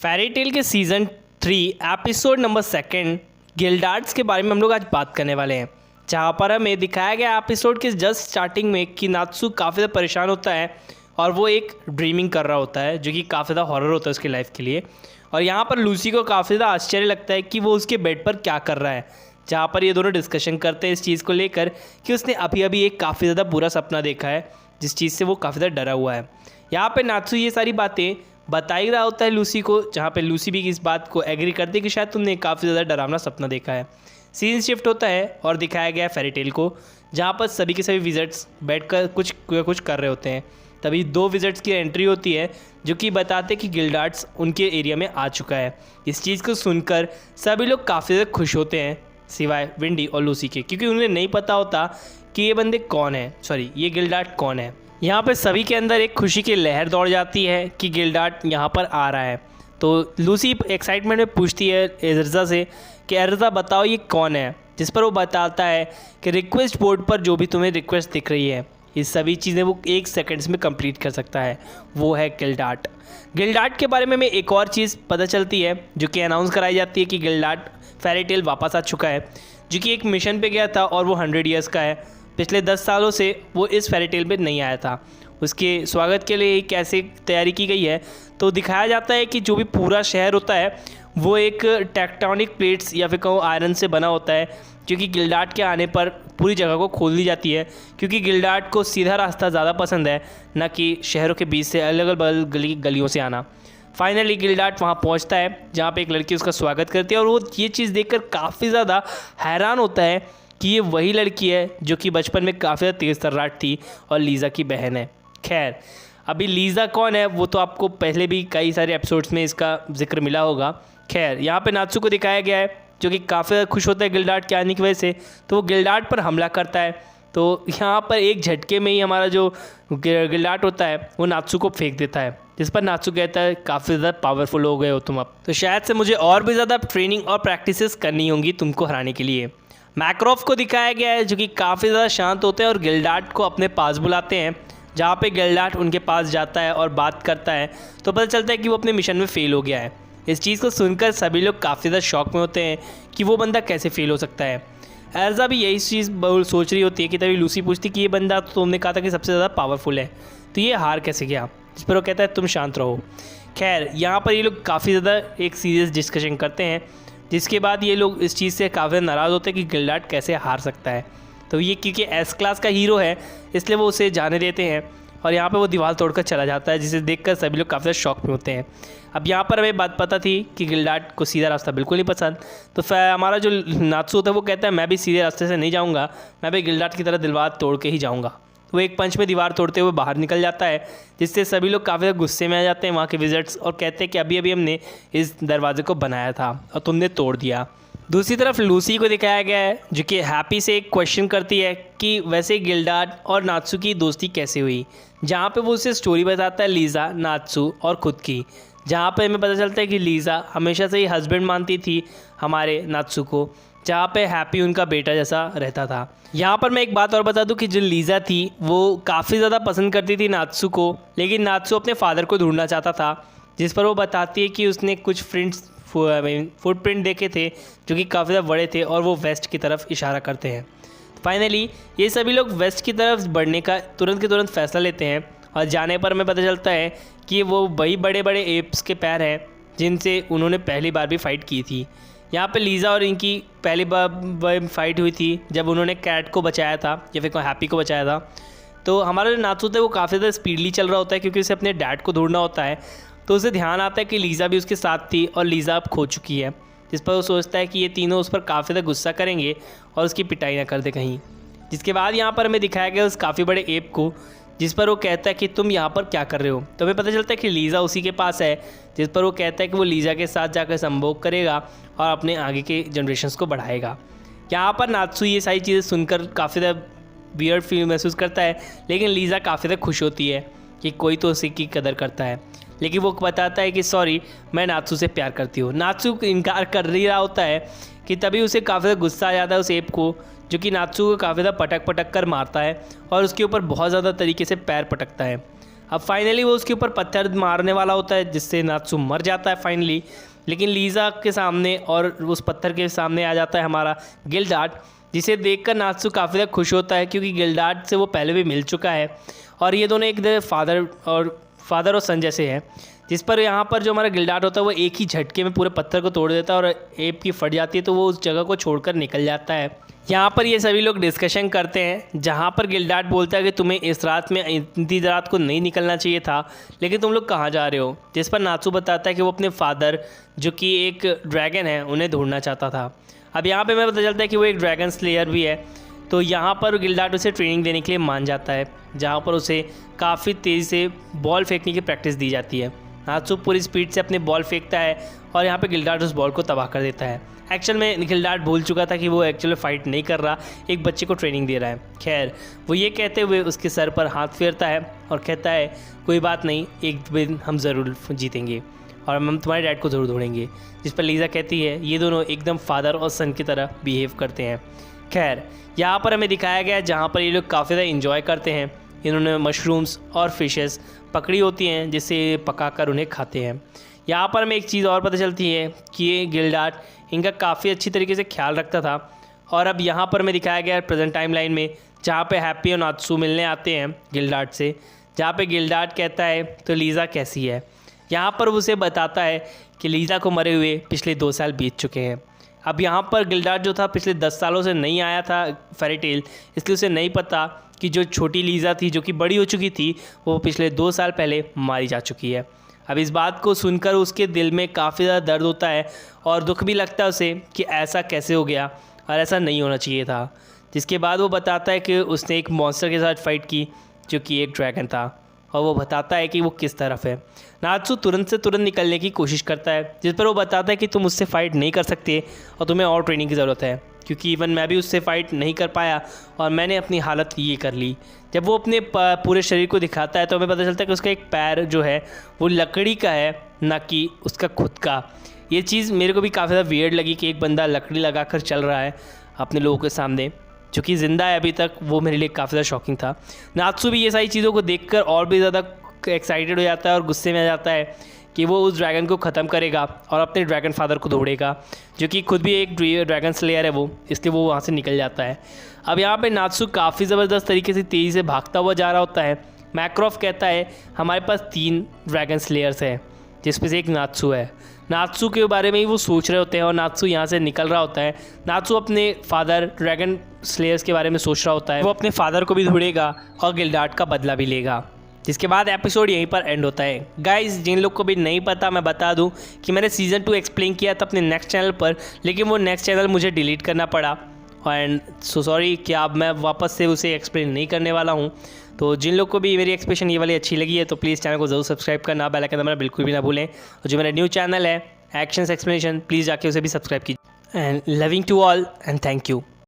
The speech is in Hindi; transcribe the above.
फेरी टेल के सीज़न 3 एपिसोड नंबर 2 गिल्डार्ड्स के बारे में हम लोग आज बात करने वाले हैं, जहाँ पर हमें दिखाया गया एपिसोड के जस्ट स्टार्टिंग में कि नात्सु काफ़ी ज़्यादा परेशान होता है और वो एक ड्रीमिंग कर रहा होता है जो कि काफ़ी ज़्यादा हॉरर होता है उसकी लाइफ के लिए। और यहाँ पर लूसी को काफ़ी ज़्यादा आश्चर्य लगता है कि वो उसके बेड पर क्या कर रहा है, जहाँ पर ये दोनों डिस्कशन करते हैं इस चीज़ को लेकर कि उसने अभी अभी एक काफ़ी ज़्यादा बुरा सपना देखा है जिस चीज़ से वो काफ़ी ज़्यादा डरा हुआ है। यहाँ पर नात्सु ये सारी बातें बता ही रहा होता है लूसी को, जहाँ पे लूसी भी इस बात को एग्री करती है कि शायद तुमने काफ़ी ज़्यादा डरावना सपना देखा है। सीन शिफ्ट होता है और दिखाया गया है फेरी टेल को, जहाँ पर सभी के सभी विजिट्स बैठकर कुछ कर रहे होते हैं। तभी 2 विजिट्स की एंट्री होती है जो कि बताते कि गिल्डार्ड्स उनके एरिया में आ चुका है। इस चीज़ को सुनकर सभी लोग काफ़ी ज़्यादा खुश होते हैं सिवाय विंडी और लूसी के, क्योंकि उन्हें नहीं पता होता कि ये बंदे कौन है, ये गिल्डार्ड कौन है। यहाँ पर सभी के अंदर एक खुशी की लहर दौड़ जाती है कि गिल्डार्ड यहाँ पर आ रहा है। तो लूसी एक्साइटमेंट में पूछती है एरजा से कि एरजा बताओ ये कौन है, जिस पर वो बताता है कि रिक्वेस्ट बोर्ड पर जो भी तुम्हें रिक्वेस्ट दिख रही है ये सभी चीज़ें वो 1 सेकंड्स में कंप्लीट कर सकता है, वो है गिल्डार्ड। गिल्डार्ड के बारे में हमें एक और चीज़ पता चलती है जो कि अनाउंस कराई जाती है कि गिल्डार्ड फेरी टेल वापस आ चुका है, जो कि एक मिशन पे गया था और वो 100 ईयर्स का है। पिछले 10 सालों से वो इस फेरी टेल में नहीं आया था। उसके स्वागत के लिए कैसे तैयारी की गई है तो दिखाया जाता है कि जो भी पूरा शहर होता है वो एक टेक्टोनिक प्लेट्स या फिर कहो आयरन से बना होता है, जो कि गिल्डार्ड के आने पर पूरी जगह को खोल दी जाती है, क्योंकि गिल्डार्ड को सीधा रास्ता ज़्यादा पसंद है न कि शहरों के बीच से अलग अलग गलियों से आना। फाइनली गिल्डार्ड वहाँ पहुँचता है जहाँ पे एक लड़की उसका स्वागत करती है और वो ये चीज़ देखकर काफ़ी ज़्यादा हैरान होता है कि ये वही लड़की है जो कि बचपन में काफ़ी ज़्यादा तेज़ तर्राट थी और लीज़ा की बहन है। खैर, अभी लीज़ा कौन है वो तो आपको पहले भी कई सारे एपिसोड्स में इसका जिक्र मिला होगा। खैर, यहाँ पे नात्सु को दिखाया गया है जो कि काफ़ी ज़्यादा खुश होता है गिल्डार्ड के आने की वजह से, तो वो गिल्डार्ड पर हमला करता है। तो यहाँ पर एक झटके में ही हमारा जो गिल्डार्ड होता है वो नात्सु को फेंक देता है, जिस पर नात्सु कहता है काफ़ी ज़्यादा पावरफुल हो गए हो तुम अब, तो शायद से मुझे और भी ज़्यादा ट्रेनिंग और प्रैक्टिसेस करनी होंगी तुमको हराने के लिए। मैक्रोफ को दिखाया गया है जो कि काफ़ी ज़्यादा शांत होते हैं और गिल्डार्ड को अपने पास बुलाते हैं, जहाँ पे गिल्डार्ड उनके पास जाता है और बात करता है तो पता चलता है कि वो अपने मिशन में फ़ेल हो गया है। इस चीज़ को सुनकर सभी लोग काफ़ी ज़्यादा शॉक में होते हैं कि वो बंदा कैसे फ़ेल हो सकता है। एरजा भी यही चीज़ सोच रही होती है कि तभी लूसी पूछती कि ये बंदा तो तुमने कहा था कि सबसे ज़्यादा पावरफुल है, तो ये हार कैसे गया, जिस पर वो कहता है तुम शांत रहो। खैर, यहाँ पर ये लोग काफ़ी ज़्यादा एक सीरियस डिस्कशन करते हैं, जिसके बाद ये लोग इस चीज़ से काफ़ी नाराज़ होते हैं कि गिल्डार्ड कैसे हार सकता है। तो ये क्योंकि एस क्लास का हीरो है इसलिए वो उसे जाने देते हैं और यहाँ पे वो दीवार तोड़कर चला जाता है, जिसे देखकर सभी लोग काफ़ी ज़्यादा शॉक में होते हैं। अब यहाँ पर हमें बात पता थी कि गिल्डार्ड को सीधा रास्ता बिल्कुल नहीं पसंद, तो हमारा जो नात्सु होता है वो कहता है मैं भी सीधे रास्ते से नहीं जाऊँगा, मैं भी गिल्डार्ड की तरह दीवार तोड़ के ही जाऊँगा। वो एक पंच में दीवार तोड़ते हुए बाहर निकल जाता है, जिससे सभी लोग काफ़ी गुस्से में आ जाते हैं वहाँ के विजिट्स और कहते हैं कि अभी अभी हमने इस दरवाजे को बनाया था और तुमने तोड़ दिया। दूसरी तरफ लूसी को दिखाया गया है जो कि हैप्पी से एक क्वेश्चन करती है कि वैसे गिल्डार्ड और नात्सु की दोस्ती कैसे हुई, जहाँ पे वो उसे स्टोरी बताता है लीज़ा, नात्सु और खुद की, जहाँ पे हमें पता चलता है कि लीज़ा हमेशा से ही हस्बैंड मानती थी हमारे नात्सु को, जहाँ पे हैप्पी उनका बेटा जैसा रहता था। यहाँ पर मैं एक बात और बता दूँ कि जो लीज़ा थी वो काफ़ी ज़्यादा पसंद करती थी नात्सु को, लेकिन नात्सु अपने फादर को ढूंढना चाहता था, जिस पर वो बताती है कि उसने कुछ फुटप्रिंट देखे थे जो कि काफ़ी ज़्यादा बड़े थे और वो वेस्ट की तरफ इशारा करते हैं। फाइनली ये सभी लोग वेस्ट की तरफ बढ़ने का तुरंत के तुरंत फैसला लेते हैं और जाने पर हमें पता चलता है कि वो वही बड़े बड़े एप्स के पैर हैं जिनसे उन्होंने पहली बार भी फ़ाइट की थी। यहाँ पे लीज़ा और इनकी पहली बार फाइट हुई थी जब उन्होंने कैट को बचाया था या फिर हैप्पी को बचाया था। तो हमारा जो नात्सु है वो काफ़ी ज़्यादा स्पीडली चल रहा होता है क्योंकि उसे अपने डैड को ढूंढना होता है, तो उसे ध्यान आता है कि लीज़ा भी उसके साथ थी और लीज़ा अब खो चुकी है, जिस पर वो सोचता है कि ये तीनों उस पर काफ़ी ज़्यादा गुस्सा करेंगे और उसकी पिटाई ना कर दे कहीं। जिसके बाद यहाँ पर हमें दिखाया गया उस काफ़ी बड़े एप को, जिस पर वो कहता है कि तुम यहाँ पर क्या कर रहे हो, तो हमें पता चलता है कि लीज़ा उसी के पास है, जिस पर वो कहता है कि वो लीज़ा के साथ जाकर संभोग करेगा और अपने आगे के जनरेशन्स को बढ़ाएगा। यहाँ पर नात्सु ये सारी चीज़ें सुनकर काफ़ी ज़्यादा वियर्ड फील महसूस करता है, लेकिन लीज़ा काफ़ी ज़्यादा खुश होती है कि कोई तो उसी की कदर करता है, लेकिन वो बताता है कि सॉरी मैं नात्सु से प्यार करती हूँ। नात्सु इनकार कर ही रहा होता है कि तभी उसे काफ़ी ज़्यादा गुस्सा आ जाता है उस एप को, जो कि नात्सु को काफ़ी ज़्यादा पटक कर मारता है और उसके ऊपर बहुत ज़्यादा तरीके से पैर पटकता है। अब फाइनली वो उसके ऊपर पत्थर मारने वाला होता है जिससे नात्सू मर जाता है फाइनली। लेकिन लीज़ा के सामने और उस पत्थर के सामने आ जाता है हमारा गिल्डार्ट, जिसे देखकर नात्सू काफ़ी ज़्यादा खुश होता है क्योंकि गिल्डार्ट से वो पहले भी मिल चुका है और ये दोनों एक फादर और सन जैसे हैं। जिस पर यहाँ पर जो हमारा गिल्डार्ट होता है वो एक ही झटके में पूरे पत्थर को तोड़ देता है और एप की फट जाती है, तो वो उस जगह को छोड़कर निकल जाता है। यहाँ पर ये सभी लोग डिस्कशन करते हैं जहाँ पर गिल्डार्ट बोलता है कि तुम्हें इस रात में इतनी रात को नहीं निकलना चाहिए था, लेकिन तुम लोग कहाँ जा रहे हो। जिस पर नात्सू बताता है कि वो अपने फादर जो कि एक ड्रैगन है उन्हें ढूंढना चाहता था। अब यहाँ पे हमें पता चलता है कि वो एक ड्रैगन स्लेयर भी है, तो यहाँ पर गिल्डार्ट उसे ट्रेनिंग देने के लिए मान जाता है, जहाँ पर उसे काफ़ी तेज़ी से बॉल फेंकने की प्रैक्टिस दी जाती है। नात्सू पूरी स्पीड से अपने बॉल फेंकता है और यहाँ पे गिल्डार्ट उस बॉल को तबाह कर देता है। एक्चुअल में गिल्डार्ट भूल चुका था कि वो एक्चुअली फ़ाइट नहीं कर रहा, एक बच्चे को ट्रेनिंग दे रहा है। खैर, वो ये कहते हुए उसके सर पर हाथ फेरता है और कहता है कोई बात नहीं, एक दिन हम ज़रूर जीतेंगे और हम तुम्हारे डैड को ज़रूर ढूंढेंगे। जिस पर लीज़ा कहती है ये दोनों एकदम फादर और सन की तरह बिहेव करते हैं। खैर, यहाँ पर हमें दिखाया गया है जहाँ पर ये लोग काफ़ी ज़्यादा इंजॉय करते हैं। इन्होंने मशरूम्स और फिशेस पकड़ी होती हैं जिससे पकाकर उन्हें खाते हैं। यहाँ पर हमें एक चीज़ और पता चलती है कि ये गिल्डार्ट इनका काफ़ी अच्छी तरीके से ख्याल रखता था। और अब यहाँ पर हमें दिखाया गया प्रेजेंट टाइम लाइन में जहाँ पे हैप्पी और नात्सू मिलने आते हैं गिल्डार्ट से, जहाँ पे गिल्डार्ट कहता है तो लीज़ा कैसी है। यहाँ पर उसे बताता है कि लीज़ा को मरे हुए पिछले 2 साल बीत चुके हैं। अब यहाँ पर गिल्डार्ट जो था पिछले 10 सालों से नहीं आया था फेरी टेल, इसलिए उसे नहीं पता कि जो छोटी लीज़ा थी जो कि बड़ी हो चुकी थी वो पिछले 2 साल पहले मारी जा चुकी है। अब इस बात को सुनकर उसके दिल में काफ़ी ज़्यादा दर्द होता है और दुख भी लगता है उसे कि ऐसा कैसे हो गया और ऐसा नहीं होना चाहिए था। जिसके बाद वो बताता है कि उसने एक मॉन्स्टर के साथ फाइट की जो कि एक ड्रैगन था और वो बताता है कि वो किस तरफ है। नात्सू तुरंत निकलने की कोशिश करता है, जिस पर वो बताता है कि तुम उससे फ़ाइट नहीं कर सकते और तुम्हें और ट्रेनिंग की ज़रूरत है, क्योंकि इवन मैं भी उससे फ़ाइट नहीं कर पाया और मैंने अपनी हालत ये कर ली। जब वो अपने पूरे शरीर को दिखाता है तो हमें पता चलता है कि उसका एक पैर जो है वो लकड़ी का है, ना कि उसका खुद का। ये चीज़ मेरे को भी काफ़ी ज़्यादा वियर्ड लगी कि एक बंदा लकड़ी लगाकर चल रहा है अपने लोगों के सामने जो कि ज़िंदा है अभी तक। वो मेरे लिए काफ़ी ज़्यादा शॉकिंग था। नात्सू भी ये सारी चीज़ों को देखकर और भी ज़्यादा एक्साइटेड हो जाता है और गुस्से में आ जाता है कि वो उस ड्रैगन को ख़त्म करेगा और अपने ड्रैगन फादर को ढूंढेगा, जो कि खुद भी एक ड्रैगन स्लेयर है वो, इसलिए वो वहाँ से निकल जाता है। अब यहाँ पे नात्सू काफ़ी ज़बरदस्त तरीके से तेज़ी से भागता हुआ जा रहा होता है। मैक्रॉफ कहता है हमारे पास 3 ड्रैगन स्लेयर्स हैं जिसमें से एक नात्सू है। नात्सू के बारे में ही वो सोच रहे होते हैं और नात्सू यहाँ से निकल रहा होता है। नात्सू अपने फादर ड्रैगन स्लेयर्स के बारे में सोच रहा होता है, वो अपने फादर को भी ढूंढेगा और गिल्डार्ट का बदला भी लेगा। जिसके बाद एपिसोड यहीं पर एंड होता है। गाइस, जिन लोग को भी नहीं पता मैं बता दूं कि मैंने सीज़न 2 एक्सप्लेन किया था अपने नेक्स्ट चैनल पर, लेकिन वो नेक्स्ट चैनल मुझे डिलीट करना पड़ा एंड सो सॉरी कि अब मैं वापस से उसे एक्सप्लेन नहीं करने वाला हूं। तो जिन लोग को भी मेरी एक्सप्लेनेशन ये वाली अच्छी लगी है तो प्लीज़ चैनल को ज़रूर सब्सक्राइब करना, बेल आइकन दबाना बिल्कुल भी ना भूलें। और जो मेरा न्यू चैनल है एक्शंस एक्सप्लेनेशन, प्लीज़ जाके उसे भी सब्सक्राइब कीजिए। And loving to all and thank you.